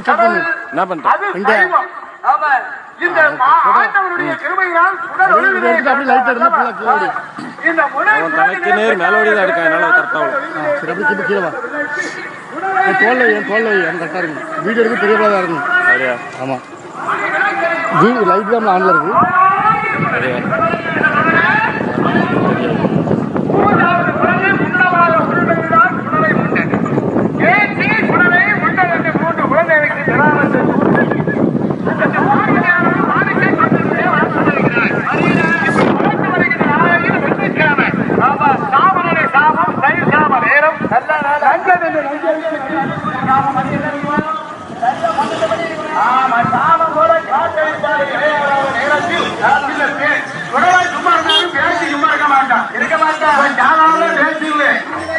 என்ன பண்றேன் தனக்கு நேர் மேலோடிதான் இருக்கா என்னால கரெக்டா தோல்லை கரெக்டா இருக்கும் வீடியோ எடுக்க பெரியதான் இருக்கும் ஆமா லைட் தான் ஆன்ல இருக்கு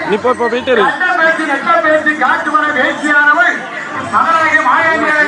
நீ போயிட்டு காட்டு மன பேச்சியானவள் மகனாகிய மாயாண்டியார்